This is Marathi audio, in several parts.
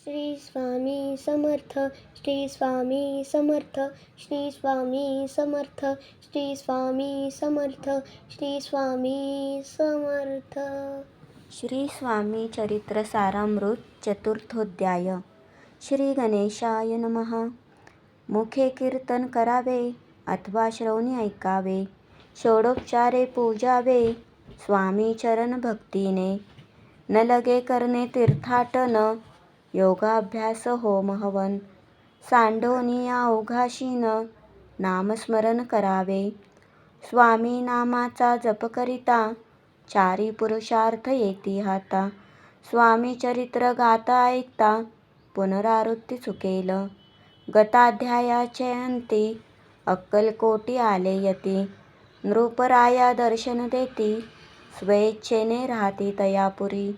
श्री स्वामी समर्थ, श्री स्वामी समर्थ, श्री स्वामी समर्थ, श्री स्वामी समर्थ, श्री स्वामी समर्थ. श्री स्वामी चरित्र सारामृत चतुर्थोध्याय. श्री गणेशाय नमः. मुखे कीर्तन करावे अथवा श्रवणी ऐकावे, षोडोपचारे पूजावे स्वामी चरण भक्तीने. न लगे करणे तीर्थाटन, योगाभ्यास होम हवन. सांडोनिया ओघाशीन, नामस्मरण करावे. स्वामी नामाचा जप करिता, चारी पुरुषार्थ येती हाता. स्वामी चरित्र गाता ऐकता, पुनरावृत्ती चुकेल. गताध्यायाचे अंती, अक्कलकोटी आले यती. नृपराया दर्शन देती, स्वेच्छेने राहती तयापुरी.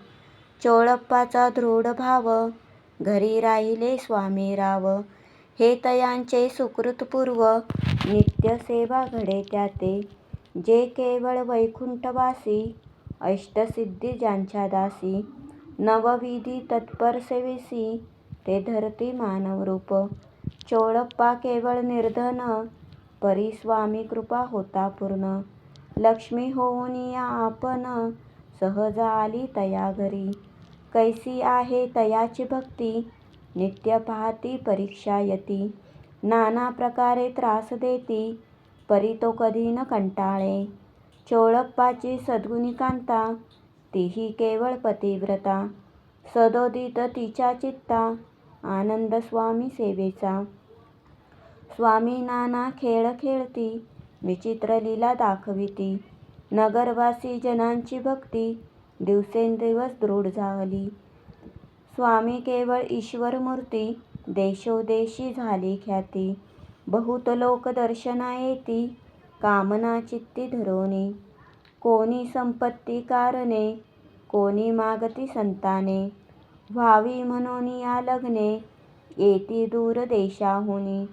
चोळप्पाचा दृढ भाव, घरी राहिले स्वामी राव. हे तयांचे सुकृतपूर्व, नित्य सेवा घडे त्याते. जे केवळ वैकुंठवासी, अष्टसिद्धी ज्यांच्या दासी. नवविधी तत्पर सेविसी, ते धरती मानव रूप. चोळप्पा केवळ निर्धन, परी स्वामी कृपा होता पूर्ण. लक्ष्मी होऊनिया आपण, सहज आली तया घरी. कैसी आहे तयाची भक्ती, नित्य पाहती परीक्षा यती. नाना प्रकारे त्रास देती, परी तो कधी न कंटाळे. चोळप्पाची सद्गुणी कांता, तीही केवळ पतिव्रता. सदोदित तिच्या चित्ता, आनंद स्वामी सेवेचा. स्वामी नाना खेळ खेळती, विचित्र लीला दाखविती. नगरवासी जनांची भक्ती, दिवसेंदिवस दृढ झाली. स्वामी केवळ ईश्वरमूर्ती, देशोदेशी झाली ख्याती. बहुत लोक दर्शना येती, कामना चित्ती धरोनी. कोणी संपत्ती कारणे, कोणी मागती संताने. व्हावी म्हणून या लग्ने, येती दूर देशाहुनी.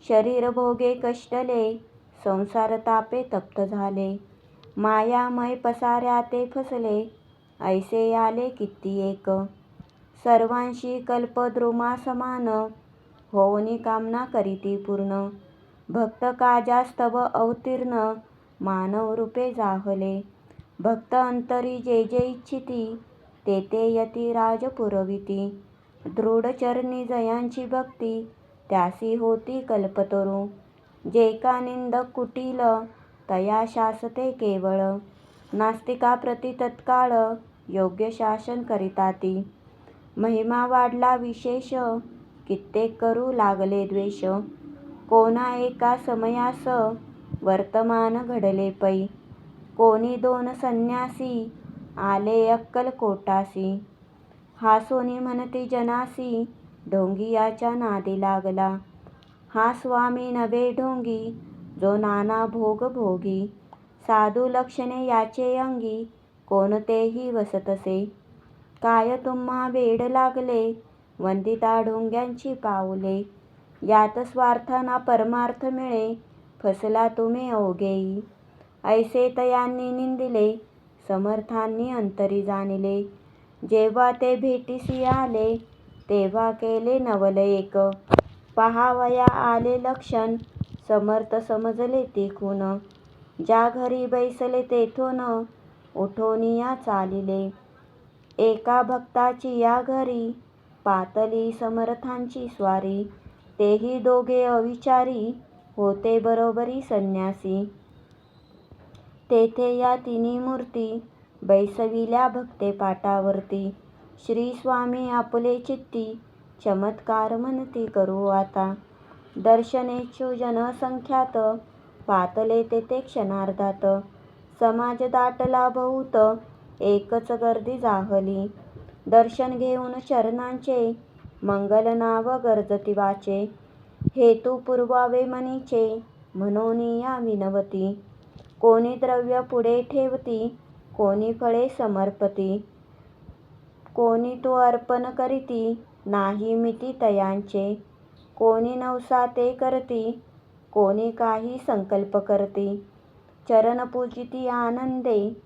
शरीर भोगे कष्टले, संसार तापे तप्त झाले. मायामय पसाऱ्या ते फसले, ऐसे आले कित्येक. सर्वांशी कल्पद्रुमा समान, होऊनी कामना करीती पूर्ण. भक्त काजास्तव अवतीर्ण, मानव रूपे जाहले. भक्त अंतरी जे जे इच्छिती, ते ते यती राज पुरविती. दृढ चरणी जयांची भक्ती, त्यासी होती कल्पतरू. जे का निंदक कुटील, तया शासते केवळ. नास्तिकाप्रती तत्काळ, योग्य शासन करिताती. महिमा वाढला विशेष, कित्येक करू लागले द्वेष. कोणा एका समयास, वर्तमान घडले पै. कोणी दोन संन्यासी, आले अक्कलकोटासी. हासोनी म्हणती जनासी, ढोंगी याच्या नादी लागला. हा स्वामी नव्हे ढोंगी, जो नाना भोग भोगी. साधू लक्षणे याचे अंगी, कोणतेही वसतसे. काय तुम्हा वेड लागले, वंदिता ढोंग्यांची पाऊले. यात स्वार्थ ना परमार्थ मिळे, फसला तुम्ही अवघेई. ऐसे तयांनी निंदिले, समर्थांनी अंतरी जाणिले. जेव्हा ते भेटीसी आले, तेव्हा केले नवल एक. पहावया आले लक्षण, समर्थ समजले तिखून. ज्या घरी बैसले तेथून, उठोनिया चालिले. एका भक्ताची या घरी, पातली समर्थांची स्वारी. तेही दोघे अविचारी, होते बरोबरी संन्यासी. तेथे या तिन्ही मूर्ती, बैसविल्या भक्ते पाटावरती. श्री स्वामी आपुले चित्ती, चमत्कार म्हणती करू आता. दर्शनेच्छू जनसंख्यात, पातले तेथे क्षणार्धात. समाज दाटला बहुत, एकच गर्दी जाहली. दर्शन घेऊन चरणांचे, मंगल नाव गर्जती वाचे. हेतू पुरवावे मनीचे, म्हणून या विनवती. कोणी द्रव्य पुढे ठेवती, कोणी फळे समर्पती. कोणी तो अर्पण करीती, नाही मिती तयांचे. कोणी नवसाते करती, कोणी काही संकल्प करती. चरण पूजिती आनंदे,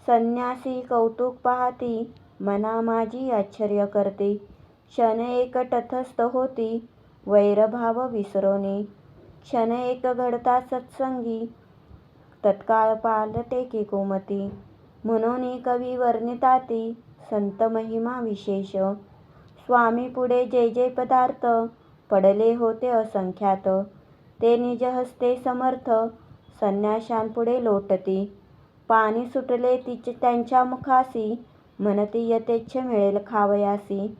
संन्यासी कौतुक पाहती. मना माझी आश्चर्य करते. क्षण एक तटस्थ होती वैरभाव विसरोनी, क्षण एक घडता सत्संगी तत्काळ पालटे की कुमती. म्हणून कवी वर्णिताती संत महिमा विशेष, स्वामी पुढे जे जे पदार्थ पडले होते असंख्यात, ते निज हस्ते समर्थ संन्याशांपुढे लोटती. पाणी सुटले त्यांच्या मुखासी, म्हणती यथेच्छ मिळेल खावयासी.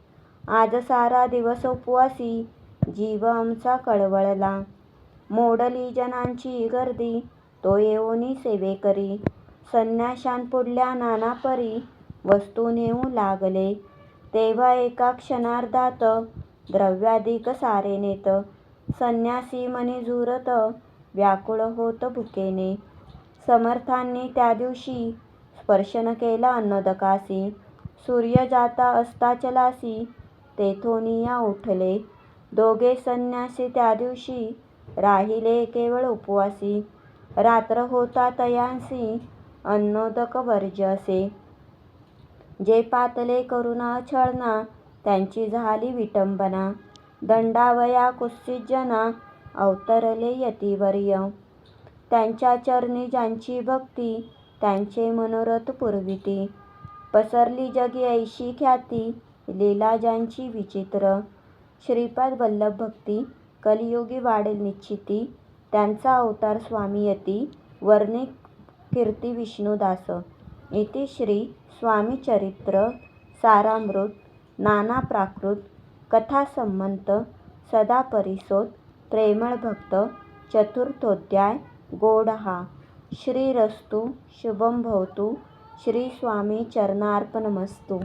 आज सारा दिवस उपवासी जीव आमचा कळवळला, मोडली जनांची गर्दी तो येऊनी सेवेकरी. संन्याशांपुढल्या नाना परी वस्तू नेऊ लागले, तेव्हा एका क्षणार्धात द्रव्याधिक सारे नेत. संन्यासी मनी झुरत व्याकुळ होत भुकेने, समर्थांनी त्या दिवशी स्पर्श न केला अन्नोदकासी. सूर्य जाता अस्ताचलासी तेथोनिया उठले, दोघे संन्यासी त्या दिवशी राहिले केवळ उपवासी. रात्र होता तयांसी अन्नोदक वर्ज्य असे, जे पातले करून छळना त्यांची झाली विटंबना. दंडावया कुत्सित जना अवतरले यतिवर्य, त्यांच्या चरणी ज्यांची भक्ती त्यांचे मनोरथ पुरविती. पसरली जगी ऐशी ख्याती लीला ज्यांची विचित्र, श्रीपाद वल्लभ भक्ती कलियुगी वाढेल निश्चिती. त्यांचा अवतार स्वामी यती वर्णे कीर्ती विष्णुदास. इति श्री स्वामी चरित्र सारामृत नाना प्राकृत कथासंमत सदा परिसोत प्रेमळ भक्त चतुर्थोध्याय गोडहा. श्रीरस्तु शुभं भवतु. श्री स्वामी चरणार्पणमस्तु.